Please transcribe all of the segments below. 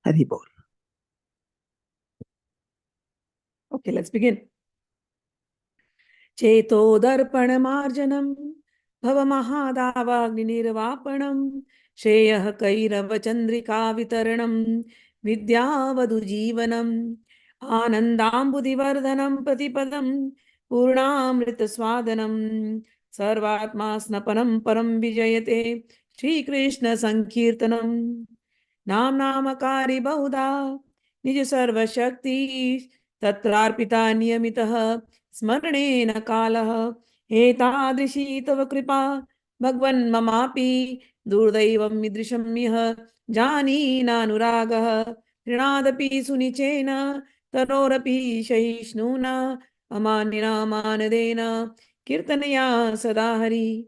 Hari Bol. Okay, let's begin. Cheto-darpana-marjanam, bhava-maha-davagni-nirvapanam, sheyah kairava-chandrika-vitaranam, vidya-vadu-jeevanam, anandambudivardhanam pratipadam, purnamrita-swadanam, sarvatma-snapanam param vijayate, Shri Krishna Sankirtanam, Nam Namakari Bahuda, Nija Sarva Shakti, Tatrarpita Niyamitaha, Smarane Kalaha, Etadrishi Tava Kripa, Bhagwan Mamapi, Durdaivam Midrisham Miha, Jani Nanuragaha, Trinadapi Sunichena, Tarorapi Shahishnuna, Amanina Manadena, Kirtanaya Sadahari,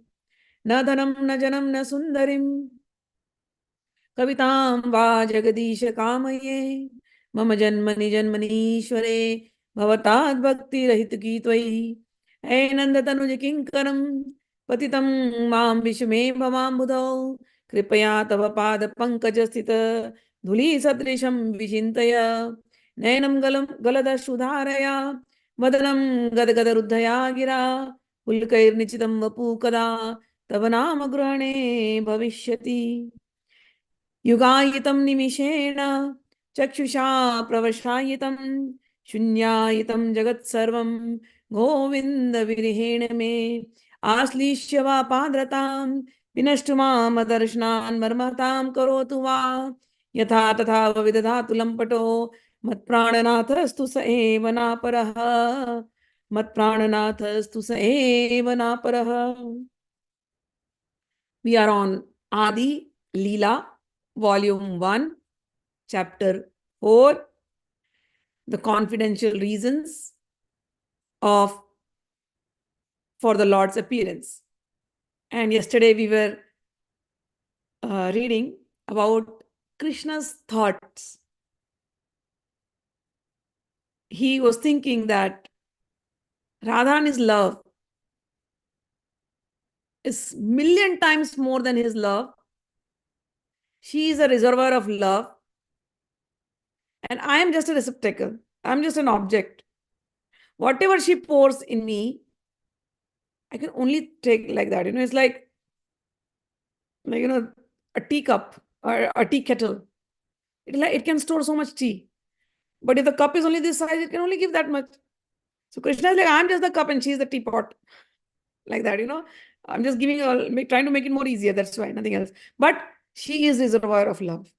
Nadanam Najanam Nasundarim, कवितां वा जगदीश कामये मम जन्मनि जन्मनीश्वरे भवताद्भक्तिरहित की त्वयि हे नन्दतनुज किङ्करं पतितं मां विषमे भवाम्बुधौ कृपया तव पादपङ्कजस्थित धूलिसदृशं विचिन्तय नयनं गलदश्रुधारया वदनं गदगदरुद्धया गिरा पुलकैर्निचितं वपु कदा तव नाम ग्रहणे भविष्यति युगायितं निमिषेण चक्षुषा प्रवशायितं शून्यायितं जगत्सर्वं गोविन्दविरहेण मे आश्लिष्य वा पाद्रतां विनष्टु मामदर्शनान् मर्मतां करोतु वा यथा तथा विदधातु लम्पटो मत्प्राणनाथस्तु स एव नापरः मत्प्राणनाथस्तु स एव नापरः. We are on Adi-lila, Volume 1, Chapter 4, the confidential reasons for the Lord's appearance. And yesterday we were reading about Krishna's thoughts. He was thinking that Radharani's love is million times more than his love. She is a reservoir of love. And I am just a receptacle. I'm just an object. Whatever she pours in me, I can only take like that. It's like a teacup or a tea kettle. It can store so much tea. But if the cup is only this size, it can only give that much. So Krishna is like, I'm just the cup and she's the teapot. Like that, I'm just trying to make it more easier. That's why, nothing else. But she is reservoir of love.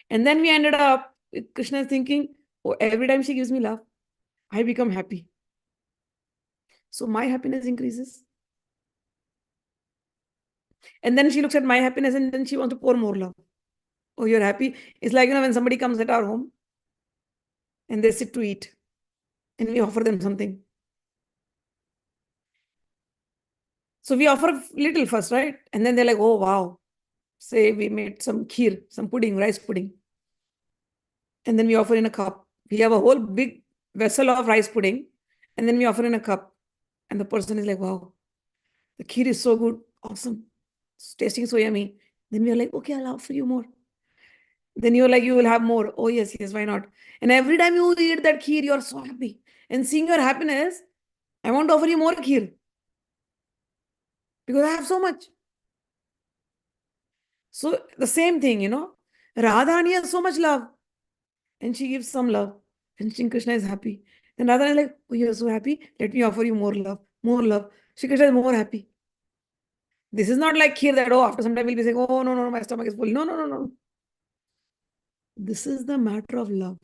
And then we ended up with Krishna thinking, oh, every time she gives me love, I become happy. So my happiness increases. And then she looks at my happiness and then she wants to pour more love. Oh, you're happy? It's like, when somebody comes at our home and they sit to eat and we offer them something. So we offer a little first, right? And then they're like, oh, wow. Say we made some kheer, some pudding, rice pudding. And then we offer in a cup. We have a whole big vessel of rice pudding. And then we offer in a cup. And the person is like, wow, the kheer is so good. Awesome. It's tasting so yummy. Then we are like, okay, I'll offer you more. Then you're like, you will have more. Oh, yes, why not? And every time you eat that kheer, you're so happy. And seeing your happiness, I want to offer you more kheer. Because I have so much. So the same thing, Radharani has so much love. And she gives some love. And Shri Krishna is happy. And Radharani is like, oh, you're so happy. Let me offer you more love. More love. Shri Krishna is more happy. This is not like kheer that, after some time we'll be saying, oh, no, my stomach is full. No. This is the matter of love.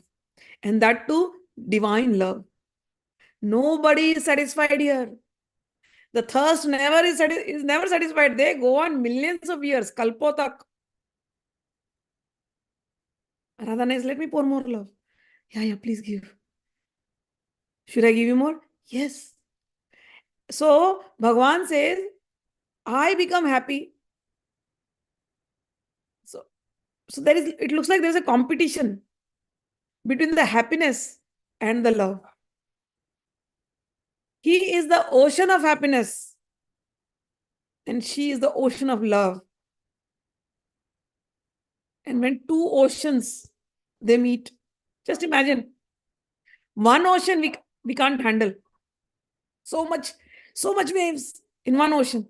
And that too, divine love. Nobody is satisfied here. The thirst is never satisfied. They go on millions of years. Kalpotak. Radharani is, let me pour more love. Yeah, please give. Should I give you more? Yes. So, Bhagavan says, I become happy. So it looks like there's a competition between the happiness and the love. He is the ocean of happiness and she is the ocean of love. And when two oceans they meet, just imagine one ocean we can't handle. So much waves in one ocean.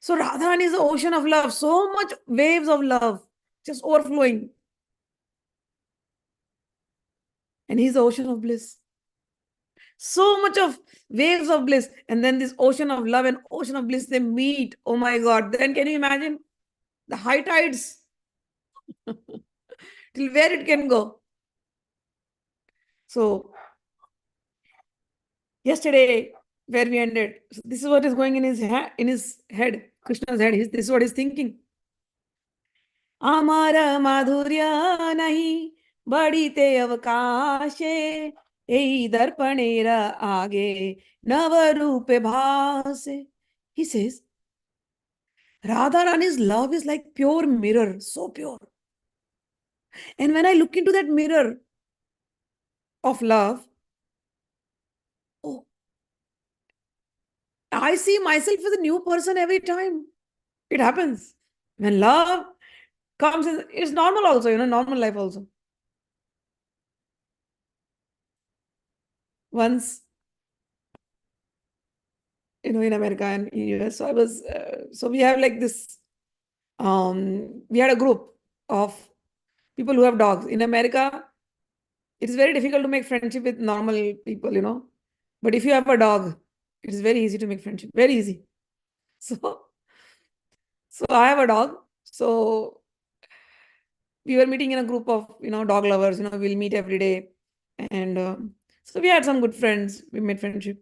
So Radharani is the ocean of love. So much waves of love just overflowing. And he's the ocean of bliss. So much of waves of bliss. And then this ocean of love and ocean of bliss, they meet. Oh my God. Then can you imagine the high tides? Till where it can go. So yesterday, where we ended, so this is what is going in his head, Krishna's head. This is what he's thinking. আমার মাধুর্য নাহি বড়িতে অবকাশে এই দর্পণের আগে নবরূপে ভাসে. He says, Radharani's love is like pure mirror, so pure. And when I look into that mirror of love, oh, I see myself as a new person every time. It happens. When love comes in, it's normal also, normal life also. Once, in America and US, so I was, so we have like this, we had a group of people who have dogs. In America, it is very difficult to make friendship with normal people. But if you have a dog, it is very easy to make friendship, very easy. So I have a dog. So we were meeting in a group of, dog lovers, we'll meet every day. And so we had some good friends. We made friendship.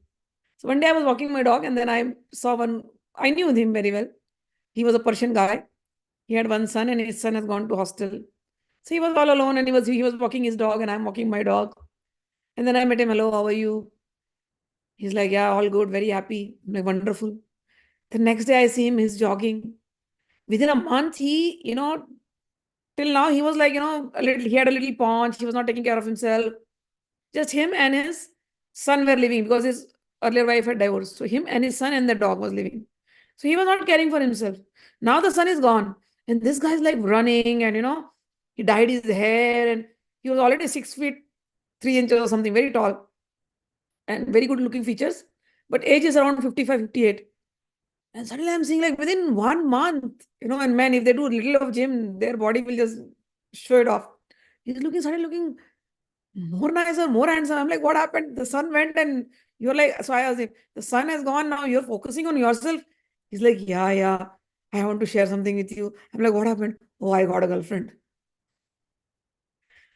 So one day I was walking my dog and then I saw I knew him very well. He was a Persian guy. He had one son and his son has gone to hostel. So he was all alone and he was walking his dog and I'm walking my dog. And then I met him. Hello, how are you? He's like, yeah, all good, very happy. I'm like, wonderful. The next day I see him, he's jogging. Within a month, till now, he was like, he had a little paunch. He was not taking care of himself. Just him and his son were living because his earlier wife had divorced. So him and his son and the dog was living. So he was not caring for himself. Now the son is gone. And this guy is like running and, he dyed his hair and he was already 6 feet, 3 inches or something, very tall and very good looking features. But age is around 55, 58. And suddenly I'm seeing like within 1 month, and men, if they do a little of gym, their body will just show it off. He's suddenly looking more nicer, more handsome. I'm like, what happened? The sun went and you're like, so I asked him, the sun has gone now, you're focusing on yourself. He's like, yeah, I want to share something with you. I'm like, what happened? Oh, I got a girlfriend.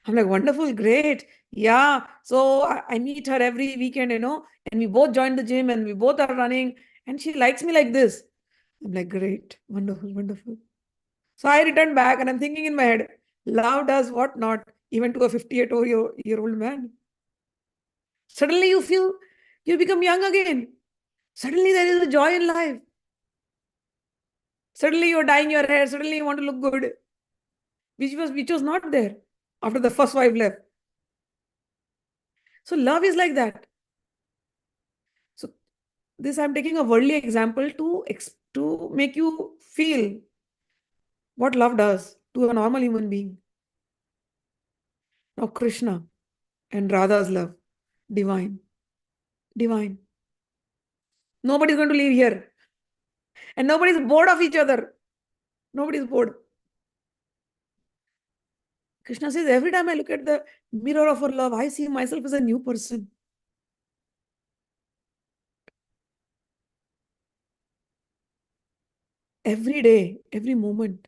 I'm like, wonderful, great. Yeah. So I meet her every weekend, and we both joined the gym and we both are running and she likes me like this. I'm like, great, wonderful, wonderful. So I returned back and I'm thinking in my head, love does what not, even to a 58-year-old man. Suddenly you feel you become young again. Suddenly there is a joy in life. Suddenly you're dyeing your hair. Suddenly you want to look good, which was not there after the first wife left. So love is like that. So this I'm taking a worldly example to make you feel what love does to a normal human being. Now Krishna and Radha's love, divine. Nobody's going to leave here. And nobody's bored of each other. Nobody's bored. Krishna says, every time I look at the mirror of her love, I see myself as a new person. Every day, every moment,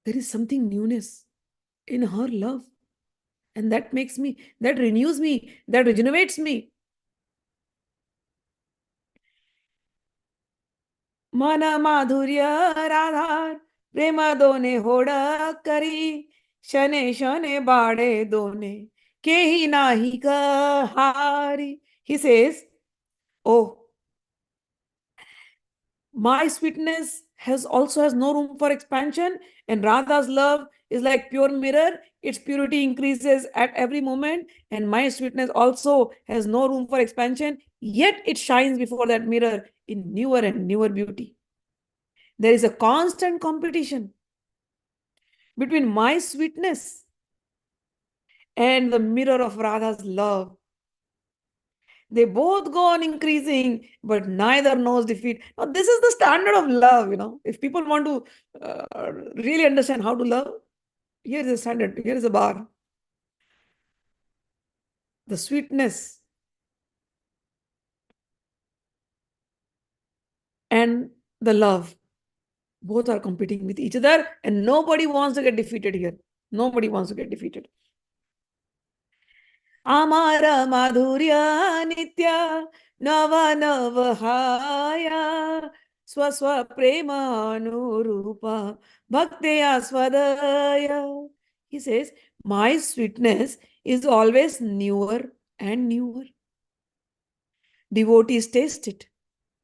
there is something newness in her love. And that renews me, that regenerates me. Mana madhurya radhar, prema done hoda kari, shane shane bade done, kehi nahi kahari. He says, oh, my sweetness has no room for expansion, and Radha's love is like pure mirror. Its purity increases at every moment, and my sweetness also has no room for expansion, yet it shines before that mirror in newer and newer beauty. There is a constant competition. between my sweetness and the mirror of Radha's love. They both go on increasing, but neither knows defeat. Now, this is the standard of love, If people want to really understand how to love, here is the standard, here is the bar. The sweetness and the love, both are competing with each other, and nobody wants to get defeated here. Nobody wants to get defeated. Amara madhurya nitya nava navahaya swaswa prema anurupa bhakteya swadaya. He says, my sweetness is always newer and newer. Devotees taste it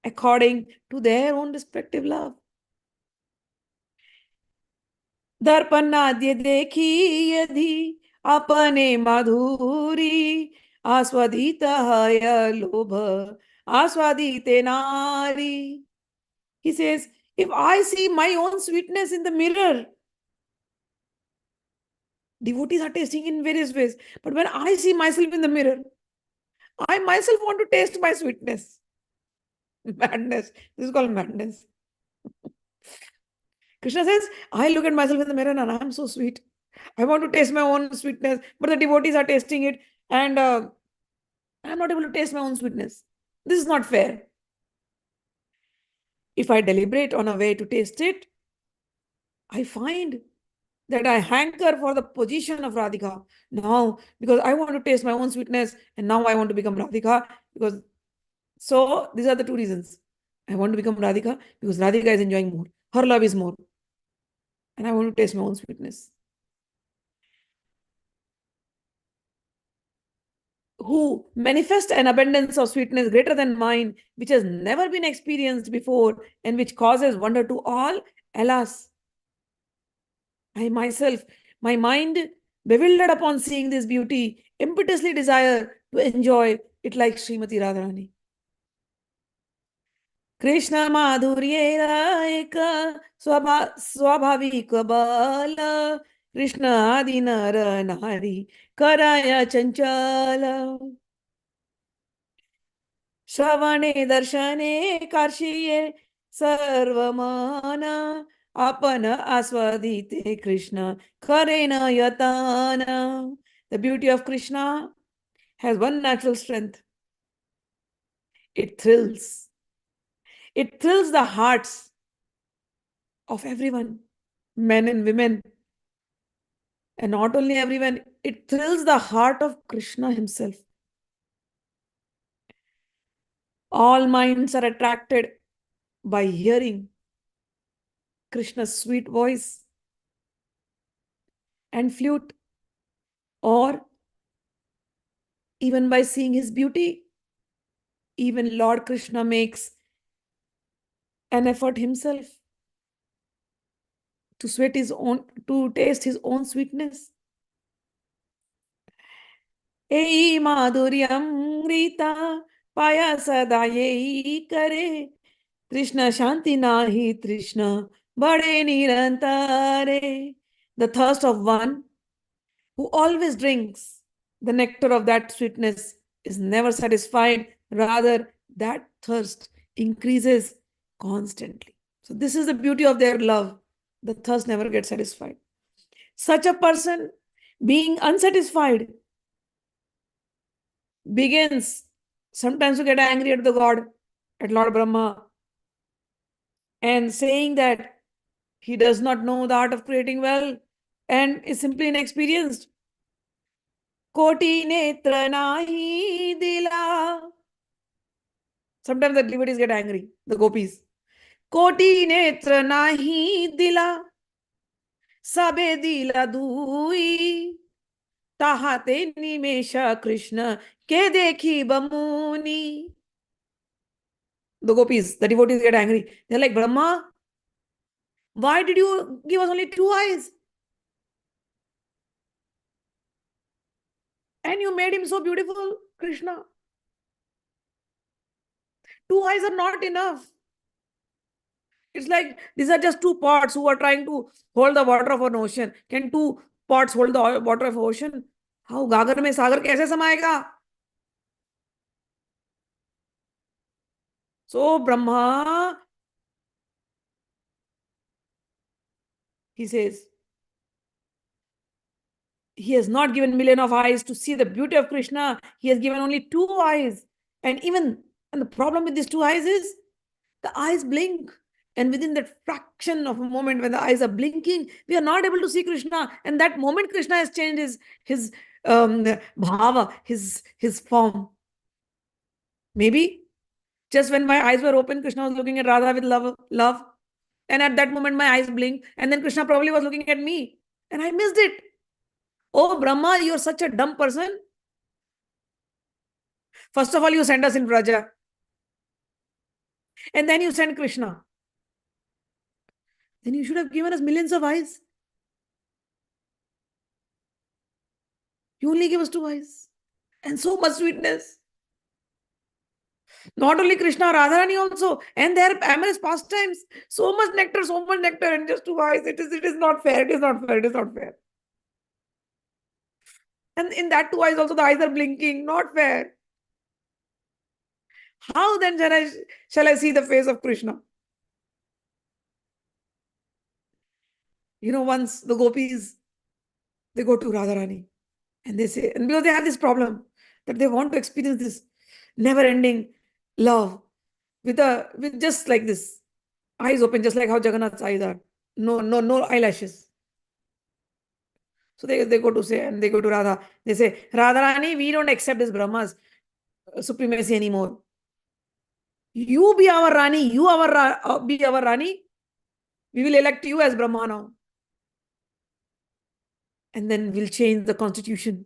according to their own respective love. दर्पणाद्य देखी यदि अपने मधुरी आस्वादित है लोभ आस्वादिते नारी. He says, if I see my own sweetness in the mirror, devotees are tasting in various ways. But when I see myself in the mirror, I myself want to taste my sweetness. Madness. This is called madness. Krishna says, I look at myself in the mirror and I'm so sweet. I want to taste my own sweetness, but the devotees are tasting it, and I'm not able to taste my own sweetness. This is not fair. If I deliberate on a way to taste it, I find that I hanker for the position of Radhika now, because I want to taste my own sweetness, and now I want to become Radhika. So these are the two reasons. I want to become Radhika because Radhika is enjoying more. Her love is more. And I want to taste my own sweetness. Who manifest an abundance of sweetness greater than mine, which has never been experienced before, and which causes wonder to all, alas, I myself, my mind, bewildered upon seeing this beauty, impetuously desire to enjoy it like Srimati Radharani. Krishna madhurye ek swabhavik bala Krishna adi nara nari karaya chanchala. श्रवणे दर्शने कार्षिये सर्वमाना आपण आस्वादिते Krishna kharena yatana. The beauty of Krishna has one natural strength. It thrills. It thrills the hearts of everyone, men and women. And not only everyone, it thrills the heart of Krishna himself. All minds are attracted by hearing Krishna's sweet voice and flute, or even by seeing his beauty. Even Lord Krishna makes an effort himself to taste his own sweetness. Ei madhuryam rita paya sada yehi kare Krishna shanti nahi Krishna bade nirantare. The thirst of one who always drinks the nectar of that sweetness is never satisfied. Rather, that thirst increases constantly. So this is the beauty of their love. The thirst never gets satisfied. Such a person, being unsatisfied, begins sometimes to get angry at the God, at Lord Brahma, and saying that he does not know the art of creating well and is simply inexperienced. Koti netra nahi dila. Sometimes the devotees get angry, the gopis. Koti netra nahi dila. Sabe dila dui. Tahate nimesha Krishna ke dekhi bamuni. The gopis, the devotees get angry. They're like, Brahma, why did you give us only two eyes? And you made him so beautiful, Krishna. Two eyes are not enough. It's like these are just two pots who are trying to hold the water of an ocean. Can two pots hold the water of ocean? How गागर में सागर कैसे समाएगा? So Brahma, he says, he has not given million of eyes to see the beauty of Krishna. He has given only two eyes. And the problem with these two eyes is the eyes blink. And within that fraction of a moment when the eyes are blinking, we are not able to see Krishna. And that moment Krishna has changed his bhava, his form. Maybe just when my eyes were open, Krishna was looking at Radha with love. And at that moment, my eyes blinked. And then Krishna probably was looking at me. And I missed it. Oh, Brahma, you're such a dumb person. First of all, you send us in Braja. And then you send Krishna. Then you should have given us millions of eyes. You only gave us two eyes. And so much sweetness. Not only Krishna, Radharani also. And their amorous pastimes. So much nectar, and just two eyes. It is not fair. It is not fair. It is not fair. And in that two eyes also, the eyes are blinking. Not fair. How then shall I see the face of Krishna? Once the gopis, they go to Radharani and they say, and because they have this problem that they want to experience this never-ending love with just like this, eyes open, just like how Jagannath's eyes are. No eyelashes. So they go to say, and they go to Radha. They say, Radharani, we don't accept this Brahma's supremacy anymore. You be our Rani, be our Rani. We will elect you as Brahma now. And then we'll change the constitution.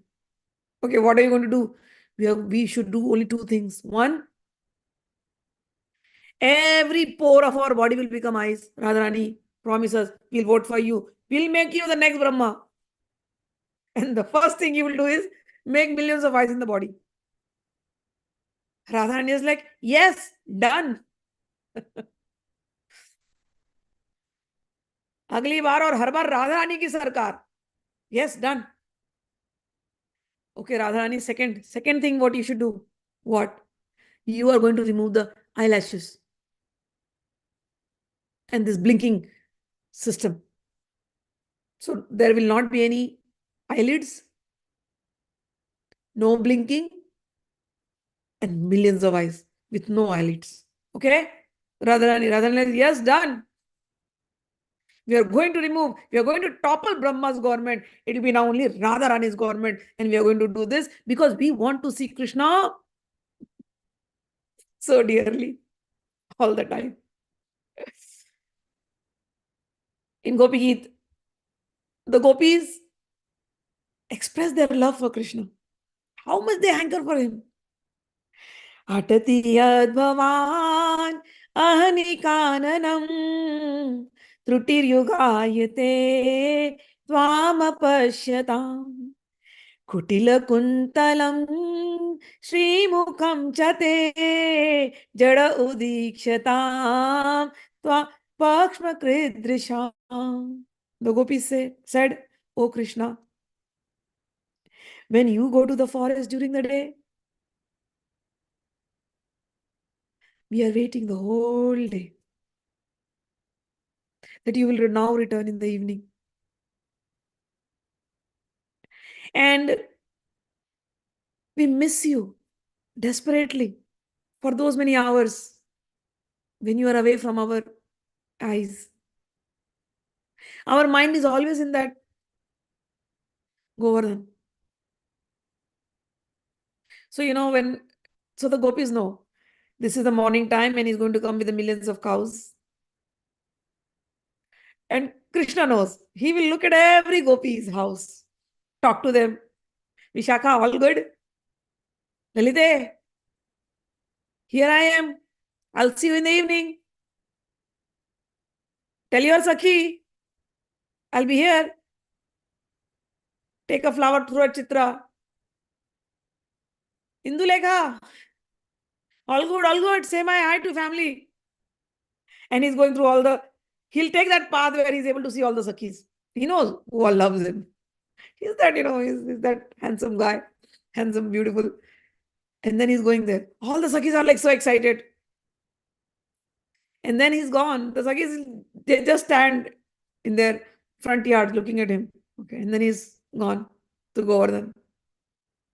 Okay, what are you going to do? We should do only two things. One, every pore of our body will become eyes. Radharani promises, we'll vote for you. We'll make you the next Brahma. And the first thing you will do is make millions of eyes in the body. Radharani is like, yes, done. अगली बार और हर बार राधारानी की सरकार. Yes, done. Okay, Radharani, second thing what you should do. What? You are going to remove the eyelashes and this blinking system. So there will not be any eyelids, no blinking, and millions of eyes with no eyelids. Okay? Radharani, yes, done. We are going to topple Brahma's government. It will be now only Radharani's government. And we are going to do this because we want to see Krishna so dearly all the time. In Gopi Geet, the gopis express their love for Krishna. How much they hanker for him. Atati yadbhavan ahanikananam trutiryugayate tvamapashyatam कुटिलकुन्तलं श्रीमुखं च ते जड उदीक्षतां त्वा pakshmakridrishaam. The gopis said, "O Krishna, when you go to the forest during the day, we are waiting the whole day that you will now return in the evening. And we miss you desperately for those many hours when you are away from our eyes. Our mind is always in that Govardhan." So, so the gopis know this is the morning time and he's going to come with the millions of cows. And Krishna knows. He will look at every gopi's house, talk to them. Vishakha, all good? Lalite, here I am. I'll see you in the evening. Tell your Sakhi, I'll be here. Take a flower through a chitra. Indulekha, all good, all good. Say my hi to family. And he's going through he'll take that path where he's able to see all the Sakhis. He knows who all loves him. He's that, he's that handsome guy, handsome, beautiful. And then he's going there. All the Sakhis are like so excited. And then he's gone. The Sakhis, they just stand in their front yard looking at him. Okay. And then he's gone to Govardhan.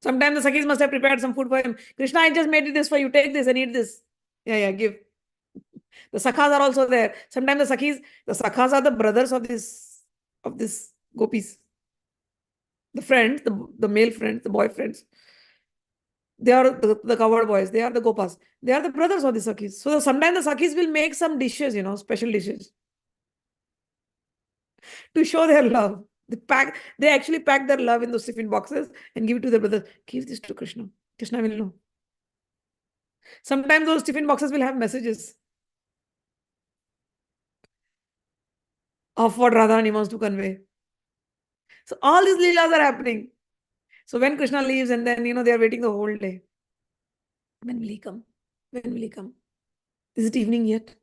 Sometimes the Sakhis must have prepared some food for him. Krishna, I just made this for you. Take this and eat this. Yeah, give. The Sakhas are also there. Sometimes the Sakhas are the brothers of this gopis. The friends, the male friends, the boyfriends. They are the covered boys. They are the gopas. They are the brothers of the Sakhis. So sometimes the Sakhis will make some dishes, special dishes to show their love. They actually pack their love in those tiffin boxes and give it to their brothers. Give this to Krishna. Krishna will know. Sometimes those tiffin boxes will have messages of what Radharani wants to convey. So all these leelas are happening. So when Krishna leaves and then, they are waiting the whole day. When will he come? When will he come? Is it evening yet?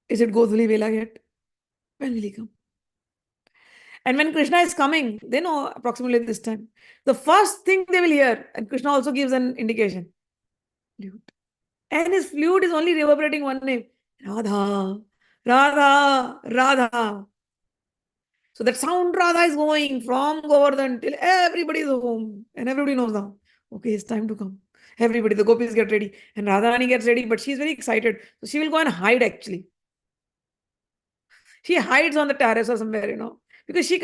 Is it Godhuli Vela yet? When will he come? And when Krishna is coming, they know approximately this time. The first thing they will hear, and Krishna also gives an indication, flute. And his flute is only reverberating one name, Radha, Radha, Radha. So that sound Radha is going from Govardhan till everybody is home. And everybody knows now, okay, it's time to come. Everybody, the gopis get ready. And Radharani gets ready, but she's very excited. So she will go and hide actually. She hides on the terrace or somewhere, because she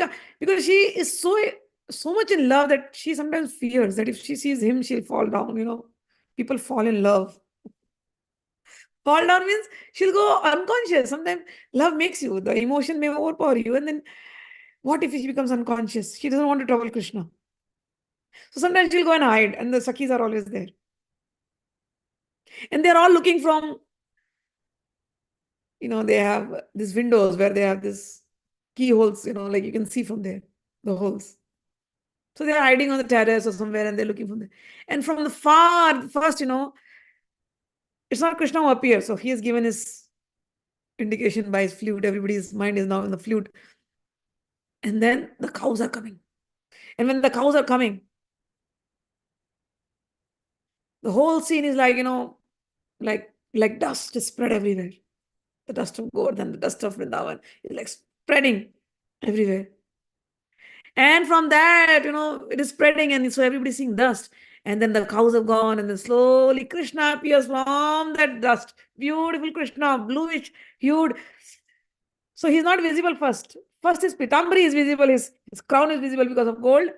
is so much in love that she sometimes fears that if she sees him, she'll fall down. People fall in love. Fall down means she'll go unconscious. Sometimes love makes you, the emotion may overpower you, and then what if she becomes unconscious? She doesn't want to trouble Krishna. So sometimes she'll go and hide, and the Sakhis are always there. And they're all looking from, they have these windows where they have this keyholes, like you can see from there, the holes. So they're hiding on the terrace or somewhere and they're looking from there. And from the far, first, it's not Krishna who appears. So he has given his indication by his flute. Everybody's mind is now in the flute. And then the cows are coming. And when the cows are coming, the whole scene is like, like dust is spread everywhere. The dust of Govardhan, the dust of Vrindavan is like spreading everywhere. And from that, it is spreading, and so everybody's seeing dust. And then the cows have gone, and then slowly Krishna appears from that dust. Beautiful Krishna, bluish hued. So he's not visible first. First his pitambari is visible, his crown is visible because of gold.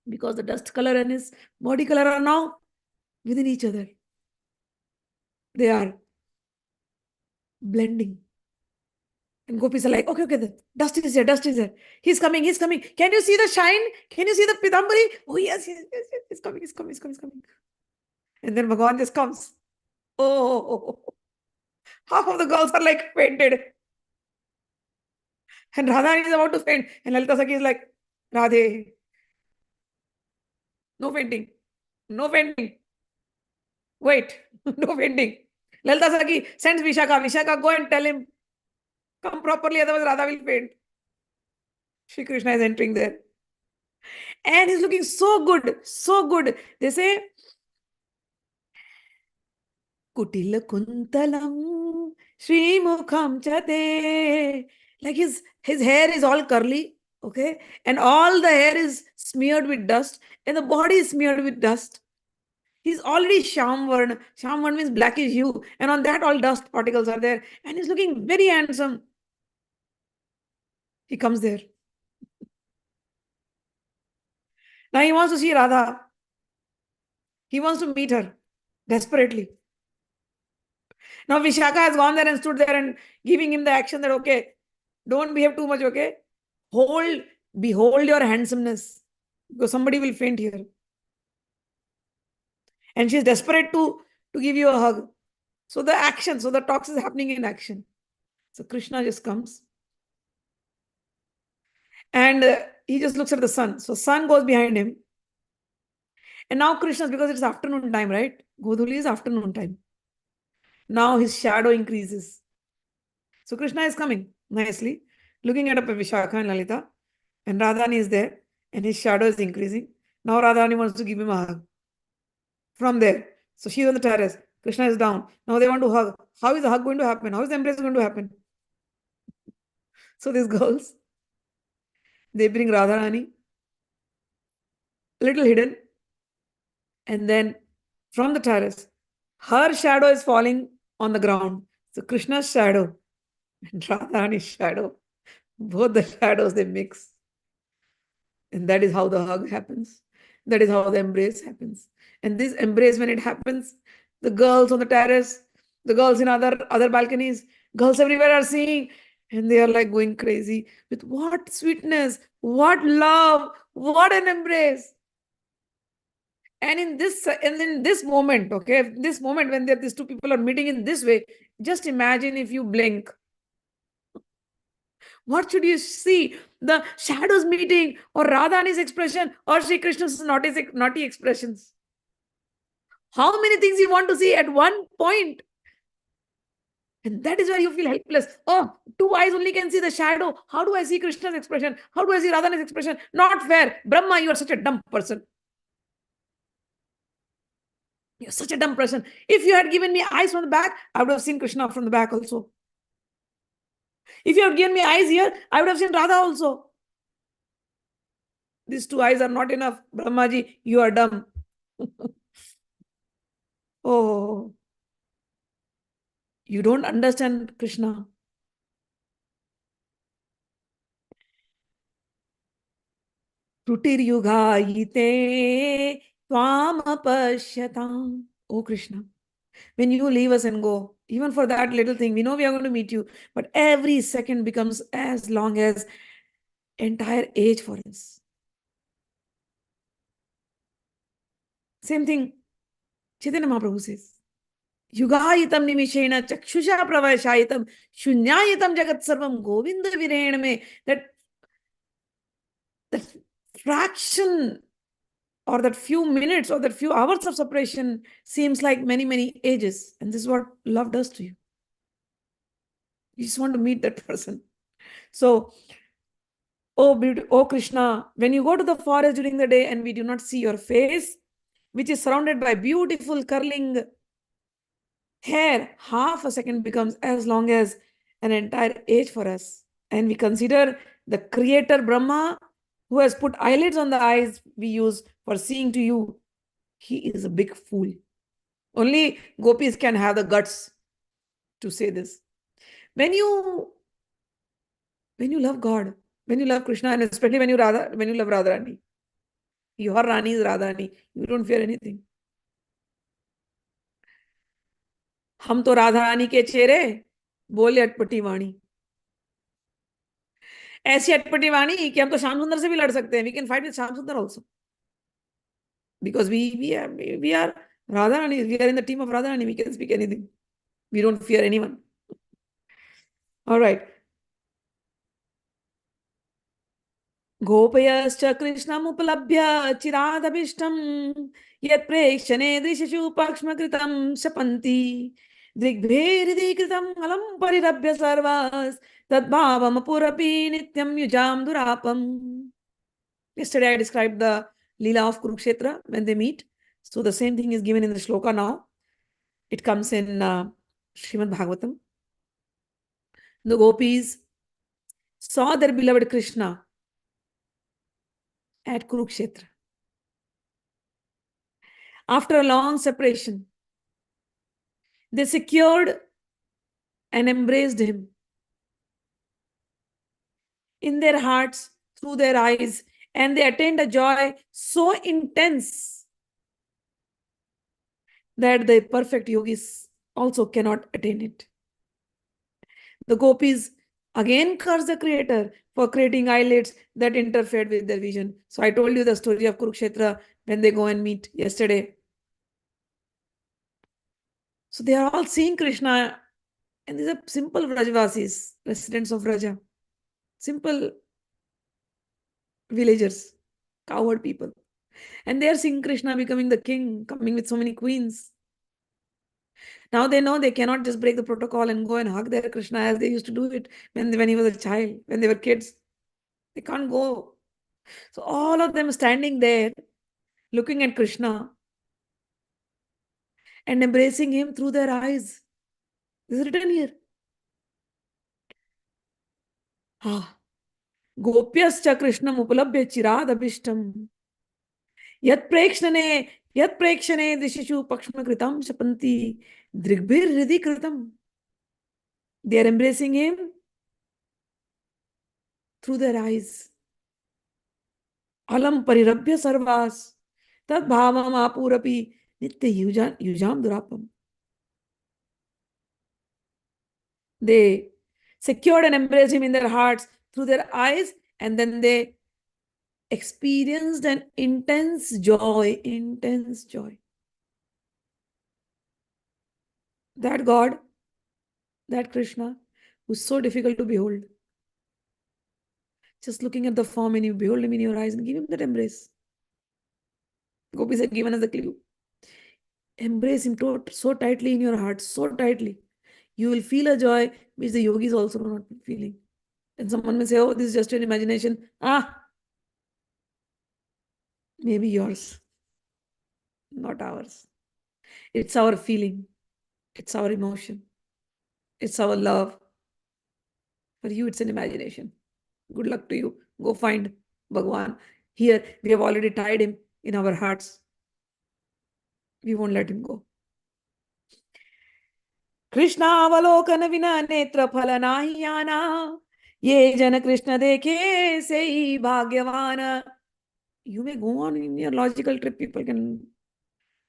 Because the dust color and his body color are now within each other. They are blending. And gopis are like, okay, the dust is here, dust is here. He's coming. Can you see the shine? Can you see the pitambari? Oh, yes, he's coming. And then Bhagavan just comes. Oh, half of the girls are like fainted. And Radharani is about to faint. And Lalita Sakhi is like, Radhe, no fainting. No fainting. Wait, no fainting. Lalita Sakhi sends Vishaka. Vishaka, go and tell him, come properly, otherwise Radha will faint. Shri Krishna is entering there. And he's looking so good, so good. They say, Kutil kuntalam Shri Mukham chate. Like his hair is all curly, okay? And all the hair is smeared with dust, and the body is smeared with dust. He's already Shamvarn. Shamvarn means blackish hue. And on that, all dust particles are there. And he's looking very handsome. He comes there. Now he wants to see Radha. He wants to meet her desperately. Now Vishaka has gone there and stood there and giving him the action that, okay, don't behave too much, okay? Behold your handsomeness. Because somebody will faint here. And she's desperate to give you a hug. So the action, so the talks is happening in action. So Krishna just comes. And he just looks at the sun. So sun goes behind him. And now Krishna, because it's afternoon time, right? Godhuli is afternoon time. Now his shadow increases. So Krishna is coming nicely, looking at a Vishakha and Lalita, and Radhani is there, and his shadow is increasing. Now Radhani wants to give him a hug from there. So she's on the terrace. Krishna is down. Now they want to hug. How is the hug going to happen? How is the embrace going to happen? So these girls, they bring Radharani, little hidden, and then from the terrace, her shadow is falling on the ground. So Krishna's shadow and Radharani's shadow, both the shadows they mix. And that is how the hug happens. That is how the embrace happens. And this embrace, when it happens, the girls on the terrace, the girls in other balconies, girls everywhere are seeing, and they are like going crazy with what sweetness, what love, what an embrace. And in this moment, okay, this moment when these two people are meeting in this way, just imagine if you blink. What should you see? The shadows meeting, or Radhani's expression, or Sri Krishna's naughty expressions? How many things you want to see at one point? And that is where you feel helpless. Oh, two eyes only can see the shadow. How do I see Krishna's expression? How do I see Radhani's expression? Not fair. Brahma, you are such a dumb person. You're such a dumb person. If you had given me eyes from the back, I would have seen Krishna from the back also. If you had given me eyes here, I would have seen Radha also. These two eyes are not enough. Brahmaji, you are dumb. Oh, you don't understand Krishna. Trutir-yugayite tvam apashyatam. Oh Krishna, when you leave us and go, even for that little thing, we know we are going to meet you, but every second becomes as long as entire age for us. Same thing Chaitanya Mahaprabhu says. युगायितम निमिषेण चक्षुषा प्रवशायितम शून्यायितम जगत सर्वम गोविंद विरेण में. That fraction, or that few minutes, or that few hours of separation seems like many ages. And this is what love does to you. You just want to meet that person. So, oh Krishna, when you go to the forest during the day and we do not see your face, which is surrounded by beautiful curling hair, half a second becomes as long as an entire age for us. And we consider the creator Brahma, who has put eyelids on the eyes we use for seeing to you. He is a big fool. Only gopis can have the guts to say this. When you love God, when you love Krishna, and especially when you love Radharani, your Rani is Radharani, you don't fear anything. हम तो राधा रानी के चेहरे बोले अटपटी वाणी. ऐसी अटपटी वाणी कि हम तो श्याम सुंदर से भी लड़ सकते हैं. We can fight with Shyam सुंदर also, because we are Radha Rani. We are in the team of Radha Rani. We can speak anything. We don't fear anyone. All right. गोपयश्च कृष्णमुपलभ्य चिरादभिष्टं यत् प्रेक्षणे दृशशु पक्ष्मकृतं शपन्ति दृग्भेरिदीकृतम् अलं परिरभ्य सर्वास् तद्भावमपुरपि नित्यं युजां दुरापम्. Yesterday I described the Leela of Kurukshetra when they meet. So the same thing is given in the shloka now. It comes in Srimad Bhagavatam. The gopis saw their beloved Krishna at Kurukshetra. After a long separation, they secured and embraced him. In their hearts, through their eyes, and they attained a joy so intense that the perfect yogis also cannot attain it. The gopis again curse the creator for creating eyelids that interfered with their vision. So I told you the story of Kurukshetra when they go and meet yesterday. So they are all seeing Krishna, and these are simple Vrajvasis, residents of Vraja, simple villagers, cowherd people. And they are seeing Krishna becoming the king, coming with so many queens. Now they know they cannot just break the protocol and go and hug their Krishna as they used to do it when he was a child, when they were kids. They can't go. So all of them standing there, looking at Krishna and embracing him through their eyes. This is written here. Ah. Gopyascha Krishnam upalabhya chirad abhishtam. Yat prekshane, yat prekshane dishishu pakshma kritam shapanti drigbir hridhi kritam. They are embracing him through their eyes. Alam parirabhya sarvas. Tad bhava-maha-davagni-nirvapanam nitya yujam durapam. They secured and embraced him in their hearts through their eyes, and then they experienced an intense joy, intense joy. That God, that Krishna, who's so difficult to behold. Just looking at the form and you behold him in your eyes and give him that embrace. Gopis had given us the clue. Embrace him so tightly in your heart, so tightly. You will feel a joy which the yogis also are not feeling. And someone may say, oh, this is just an imagination. Maybe yours, not ours. It's our feeling. It's our emotion. It's our love. For you, it's an imagination. Good luck to you. Go find Bhagwan. Here, we have already tied him in our hearts. We won't let him go. Krishna avalokana vina netra phala nahi yana. Ye jana Krishna dekhe sei bhagyavana. You may go on in your logical trip, people can.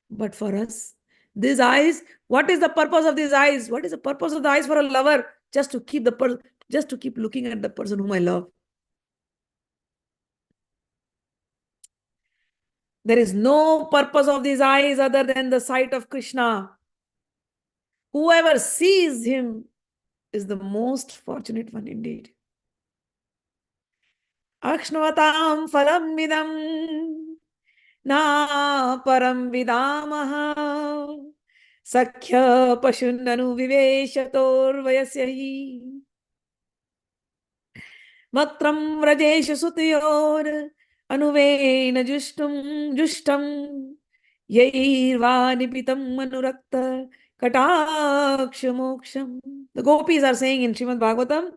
But for us, these eyes, what is the purpose of these eyes? What is the purpose of the eyes for a lover? Just to keep just to keep looking at the person whom I love. There is no purpose of these eyes other than the sight of Krishna. Whoever sees him is the most fortunate one indeed. Akshnavatam phalam vidam na param vidamaha sakhya pashunnanu viveshator vayasyahi matram vrajesha sutyor anuvena jushtam yairvanipitam anurakta kataksha moksham. The gopis are saying in Srimad Bhagavatam,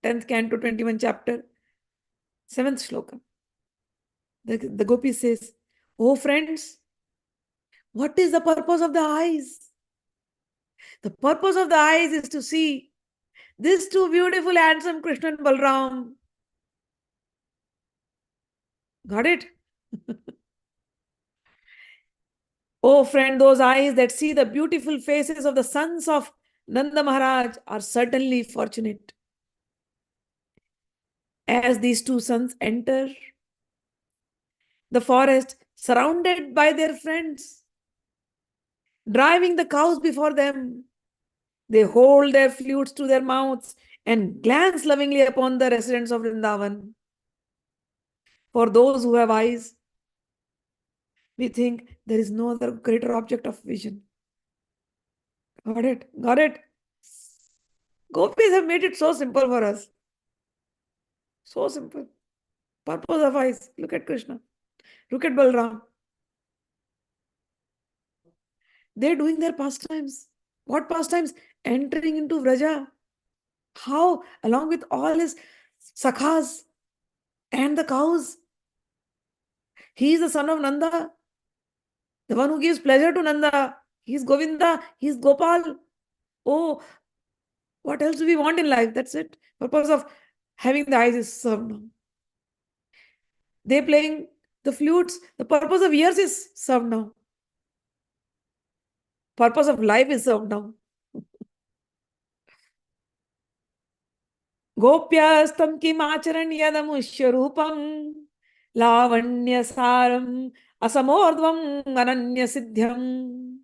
10th canto, 21 chapter, 7th shloka. The gopi says, oh friends, what is the purpose of the eyes? The purpose of the eyes is to see these two beautiful, handsome Krishna and Balram. Got it? Oh friend, those eyes that see the beautiful faces of the sons of Nanda Maharaj are certainly fortunate. As these two sons enter the forest, surrounded by their friends, driving the cows before them, they hold their flutes to their mouths and glance lovingly upon the residents of Vrindavan. For those who have eyes, we think there is no other greater object of vision. Got it? Got it? Gopis have made it so simple for us. So simple. Purpose of eyes. Look at Krishna. Look at Balram. They're doing their pastimes. What pastimes? Entering into Vraja. How? Along with all his sakhas and the cows. He is the son of Nanda. The one who gives pleasure to Nanda. He is Govinda. He is Gopal. Oh, what else do we want in life? That's it. Purpose of having the eyes is served now. They playing the flutes. The purpose of ears is served now. Purpose of life is served now. Gopyastam kim acharan yadamushya rupam lavanya saram asamordvam ananya siddhyam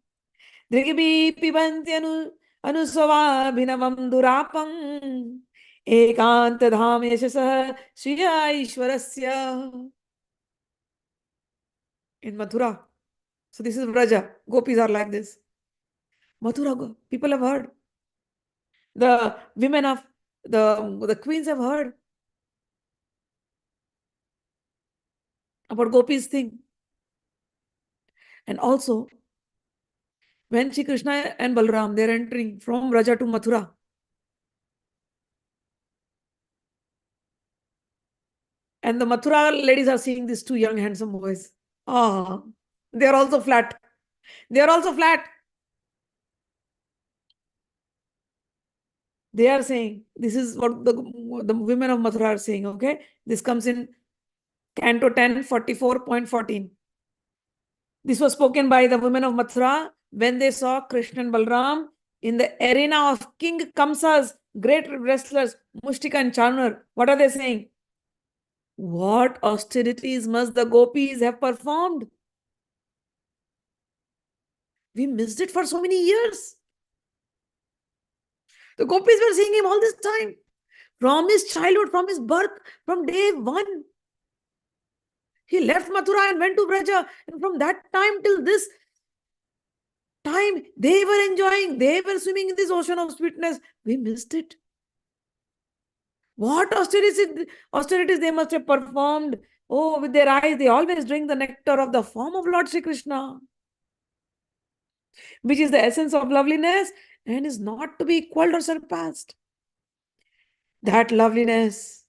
drigibi pibanti anusavabhinavam durapam ekanta dham yashasah shriya ishwarasya. In Mathura. So this is Vraja. Gopis are like this. Mathura, people have heard. The women of the queens have heard about Gopi's thing. And also, when Shri Krishna and Balram, they're entering from Raja to Mathura, and the Mathura ladies are seeing these two young, handsome boys. Ah, they are also flat. They are also flat. They are saying, this is what the women of Mathura are saying, okay? This comes in Canto 10, 44.14. This was spoken by the women of Mathura when they saw Krishna and Balram in the arena of King Kamsa's great wrestlers, Mushtika and Charner. What are they saying? What austerities must the gopis have performed? We missed it for so many years. The gopis were seeing him all this time. From his childhood, from his birth, from day one. He left Mathura and went to Braja. And from that time till this time, they were enjoying, they were swimming in this ocean of sweetness. We missed it. What austerities they must have performed. Oh, with their eyes, they always drink the nectar of the form of Lord Shri Krishna, which is the essence of loveliness and is not to be equaled or surpassed. That loveliness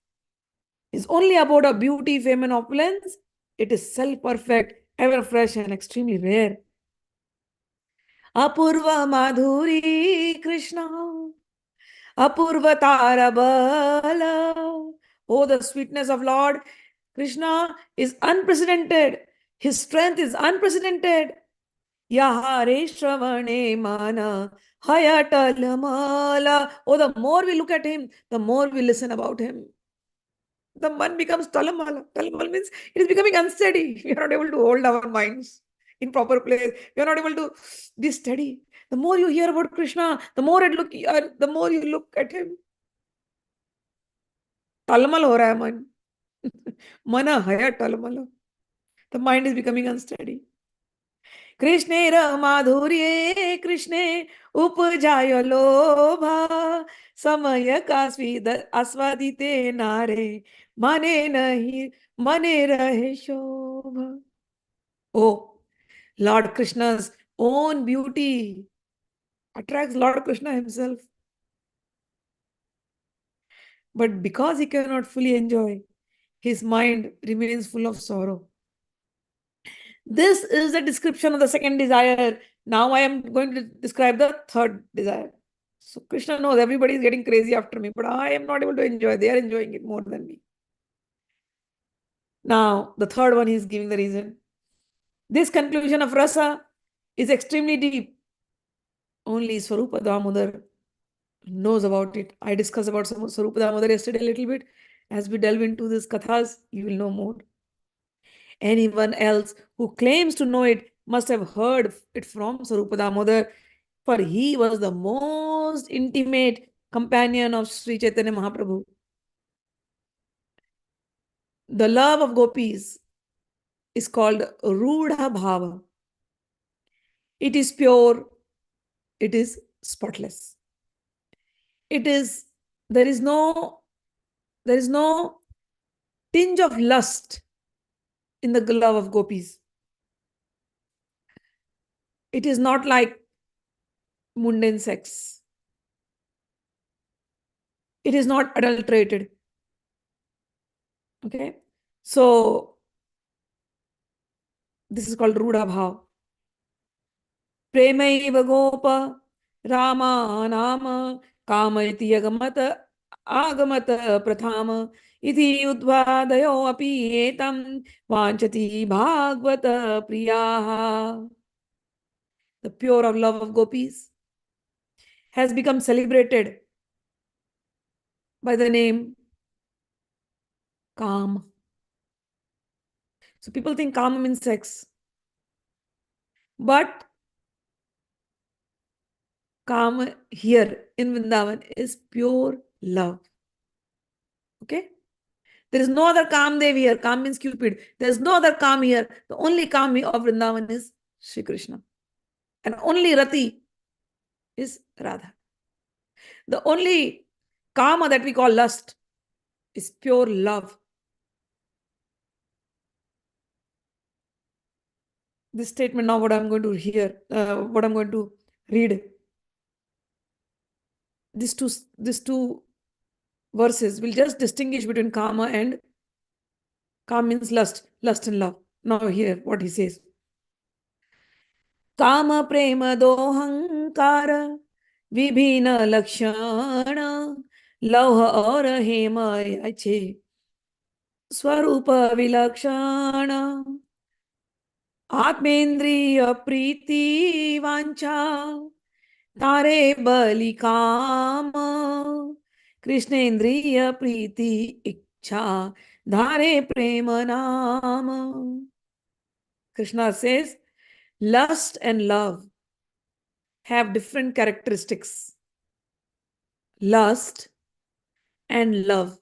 is only about a beauty, fame, and opulence. It is self-perfect, ever fresh, and extremely rare. Apurva Madhuri Krishna, Apurva Tarabala. Oh, the sweetness of Lord Krishna is unprecedented. His strength is unprecedented. Yahare Shravane Mana Hayatalamala. Oh, the more we look at him, the more we listen about him. The man becomes talamala. Talamala means it is becoming unsteady. We are not able to hold our minds in proper place. We are not able to be steady. The more you hear about Krishna, the more you look at him. Talamal ho raha hai man. Mana haya talamala. The mind is becoming unsteady. कृष्णे माधुर्ये कृष्णे उपजाय लोभा समय का स्वीद आस्वादिते नारे मने नहीं मने रहे शोभा. Oh, Lord Krishna's own beauty attracts Lord Krishna himself. But because he cannot fully enjoy, his mind remains full of sorrow. This is the description of the second desire. Now I am going to describe the third desire. So Krishna knows everybody is getting crazy after me, but I am not able to enjoy. They are enjoying it more than me. Now, the third one, he is giving the reason. This conclusion of rasa is extremely deep. Only Swarupa Damodar knows about it. I discussed about Swarupa Damodar yesterday a little bit. As we delve into these kathas, you will know more. Anyone else who claims to know it must have heard it from Swarupa Damodar, for he was the most intimate companion of Sri Chaitanya Mahaprabhu. The love of gopis is called Rudha Bhava. It is pure, it is spotless. It is, there is no tinge of lust in the love of gopis. It is not like mundane sex. It is not adulterated. Okay, so this is called Rudha Bhav. Premaiva Gopa Rama Nama Kamayati Agamata Prathama Iti Udvadayo Api Etam Vanchati Bhagavata Priyaha. The pure of love of gopis has become celebrated by the name Kam. So people think Kam means sex. But Kam here in Vrindavan is pure love. Okay? There is no other Kamdev here. Kam means Cupid. There is no other Kam here. The only Kam of Vrindavan is Shri Krishna. And only Rati is Radha. The only kama that we call lust is pure love. This statement now, what I'm going to what I'm going to read. These two verses will just distinguish between kama and kama means lust and love. Now here what he says. Kama prema dohankar vibhina lakshana lauha aur hema yache swarupa vilakshana आत्मेंद्रिय प्रीति वांछा तारे बलि काम कृष्णेंद्रिय प्रीति इच्छा धारे प्रेम नाम. Krishna says lust and love have different characteristics. Lust and love.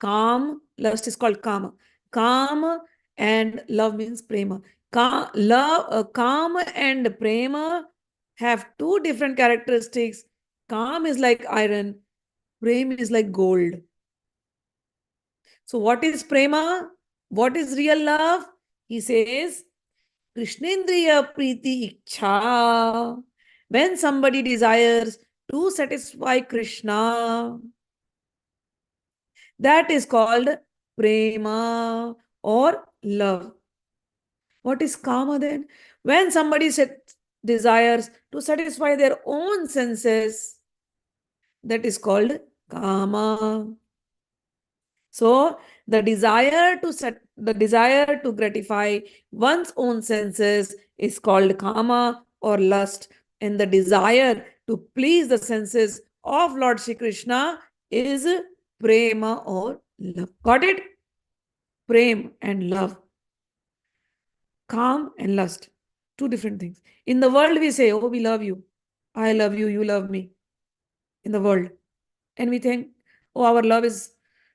Lust is called kama. Kama and love means prema. Kama and prema have two different characteristics. Kama is like iron, prema is like gold. So what is prema? What is real love? He says, Krishnendriya Priti Ichha. When somebody desires to satisfy Krishna, that is called prema or love. What is kama then? When somebody desires to satisfy their own senses, that is called kama. So the desire to gratify one's own senses is called kama or lust, and the desire to please the senses of Lord Shri Krishna is prema or love. Got it? Prem and love. Calm and lust. Two different things. In the world, we say, oh, we love you. I love you. You love me. In the world. And we think, oh, our love is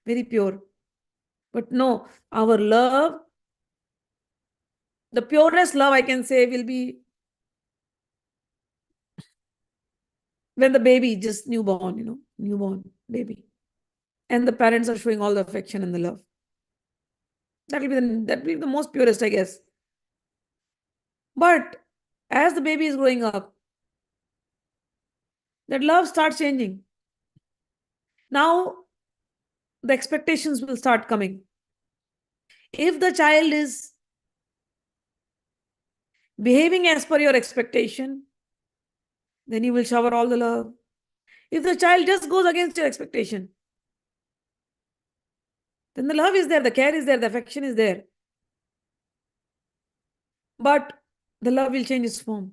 very pure. But no, our love, the purest love I can say will be when the baby just newborn, newborn baby. And the parents are showing all the affection and the love. That will be the most purest, I guess. But as the baby is growing up, that love starts changing. Now, the expectations will start coming. If the child is behaving as per your expectation, then you will shower all the love. If the child just goes against your expectation, then the love is there, the care is there, the affection is there. But the love will change its form.